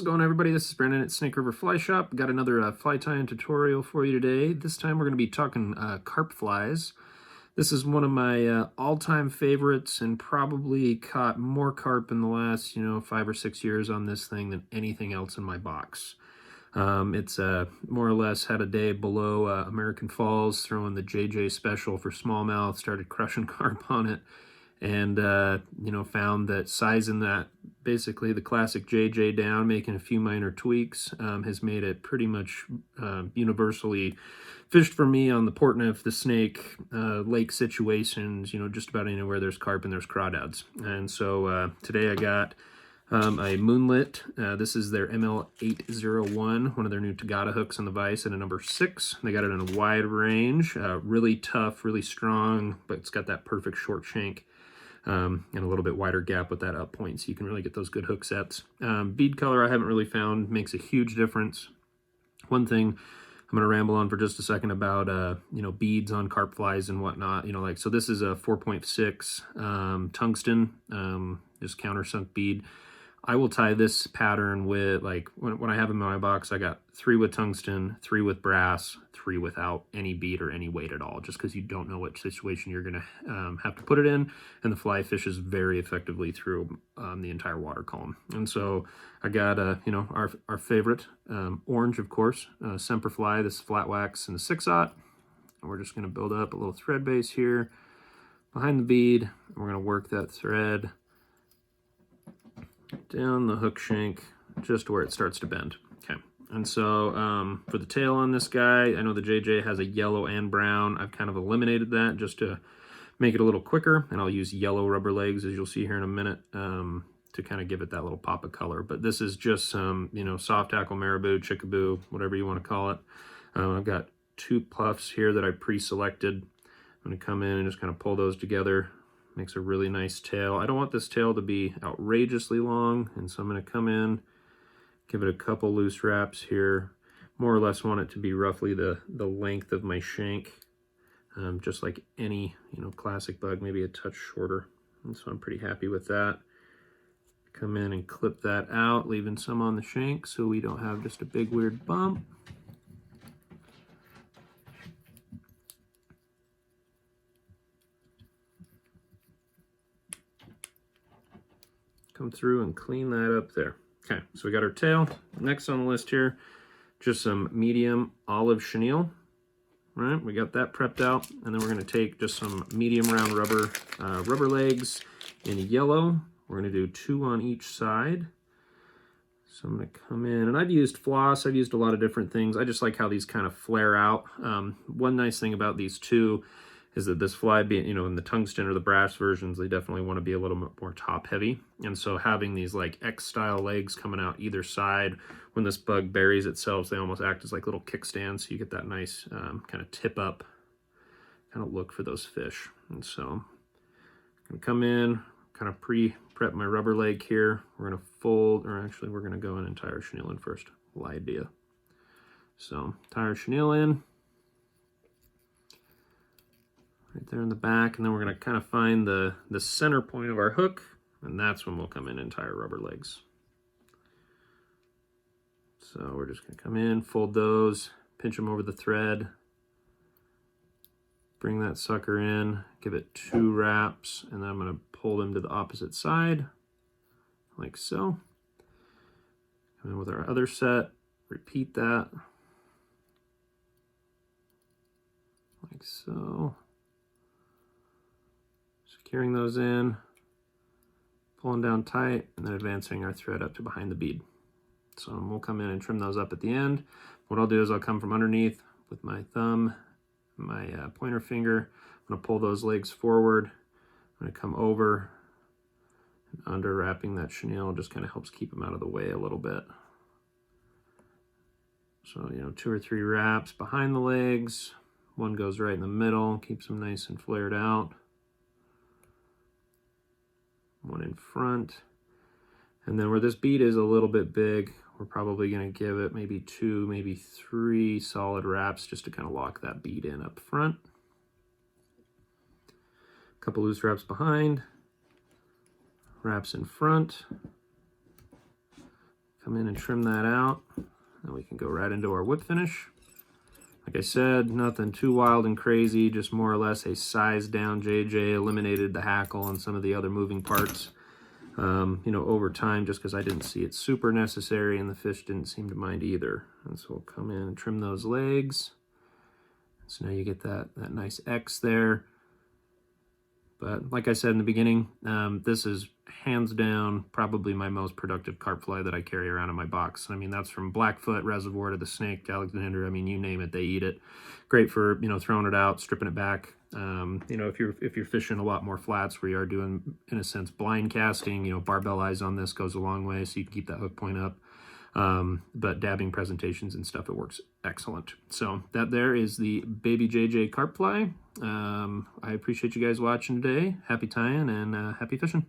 How's it going, everybody? This is Brandon at Snake River Fly Shop. Got another fly tying tutorial for you today. This time we're going to be talking carp flies. This is one of my all-time favorites, and probably caught more carp in the last 5 or 6 years on this thing than anything else in my box. It's more or less had a day below American Falls, throwing the JJ special for smallmouth, started crushing carp on it, and found that sizing that basically the classic JJ down, making a few minor tweaks, has made it pretty much universally fished for me on the Portneuf, the Snake, lake situations, just about anywhere there's carp and there's crawdads. And so today I got a moonlit. This is their ML801, one of their new Tagata hooks in the vise, and a number 6. They got it in a wide range, really tough, really strong, but it's got that perfect short shank. And a little bit wider gap with that up point, so you can really get those good hook sets. Bead color I haven't really found, makes a huge difference. One thing I'm going to ramble on for just a second about beads on carp flies and whatnot. So this is a 4.6 tungsten, just countersunk bead. I will tie this pattern with, when I have them in my box, I got 3 with tungsten, 3 with brass, 3 without any bead or any weight at all, just because you don't know what situation you're going to have to put it in, and the fly fishes very effectively through the entire water column. And so I got, our favorite, orange, of course, semperfli, this flat wax, and a 6/0. And we're just going to build up a little thread base here behind the bead, and we're going to work that thread down the hook shank just where it starts to bend. Okay, and so for the tail on this guy, I know the JJ has a yellow and brown. I've kind of eliminated that just to make it a little quicker, and I'll use yellow rubber legs, as you'll see here in a minute, to kind of give it that little pop of color. But this is just some, soft hackle, marabou, chickaboo, whatever you want to call it. I've got 2 puffs here that I pre-selected. I'm going to come in and just kind of pull those together. Makes a really nice tail. I don't want this tail to be outrageously long, and so I'm going to come in, give it a couple loose wraps here. More or less want it to be roughly the length of my shank, just like any classic bug, maybe a touch shorter. And so I'm pretty happy with that. Come in and clip that out, leaving some on the shank so we don't have just a big weird bump. Come through and clean that up there. Okay, so we got our tail. Next on the list here, just some medium olive chenille. All right, we got that prepped out, and then we're going to take just some medium round rubber legs in yellow. We're going to do 2 on each side. So I'm going to come in, and I've used floss. I've used a lot of different things. I just like how these kind of flare out. One nice thing about these two is that this fly, being, in the tungsten or the brass versions, they definitely want to be a little bit more top heavy. And so having these like X-style legs coming out either side, when this bug buries itself, they almost act as like little kickstands. So you get that nice kind of tip up kind of look for those fish. And so I'm going to come in, kind of pre-prep my rubber leg here. We're going to fold, or actually we're going to go in and tie our chenille in first. Whole idea. So tie our chenille in. Right there in the back, and then we're going to kind of find the center point of our hook, and that's when we'll come in and tie our rubber legs. So we're just going to come in, fold those, pinch them over the thread, bring that sucker in, give it 2 wraps, and then I'm going to pull them to the opposite side, like so. And then with our other set, repeat that, like so. Securing those in, pulling down tight, and then advancing our thread up to behind the bead. So we'll come in and trim those up at the end. What I'll do is I'll come from underneath with my thumb, my pointer finger. I'm going to pull those legs forward. I'm going to come over and under, wrapping that chenille. Just kind of helps keep them out of the way a little bit. So 2 or 3 wraps behind the legs. One goes right in the middle, keeps them nice and flared out. One in front, and then where this bead is a little bit big, we're probably going to give it maybe 2, maybe 3 solid wraps just to kind of lock that bead in up front. A couple loose wraps behind, wraps in front, come in and trim that out. And we can go right into our whip finish. Like I said, nothing too wild and crazy, just more or less a sized down JJ, eliminated the hackle and some of the other moving parts, you know, over time, just because I didn't see it super necessary and the fish didn't seem to mind either. And so we'll come in and trim those legs. So now you get that nice X there. But like I said in the beginning, this is hands down probably my most productive carp fly that I carry around in my box. I mean, that's from Blackfoot Reservoir to the Snake to Alexander. I mean, you name it, they eat it. Great for, you know, throwing it out, stripping it back. You know, if you're fishing a lot more flats where you are doing, in a sense, blind casting, you know, barbell eyes on this goes a long way, so you can keep that hook point up. But dabbing presentations and stuff, it works excellent. So that there is the Baby JJ carp fly. I appreciate you guys watching today. Happy tying and happy fishing.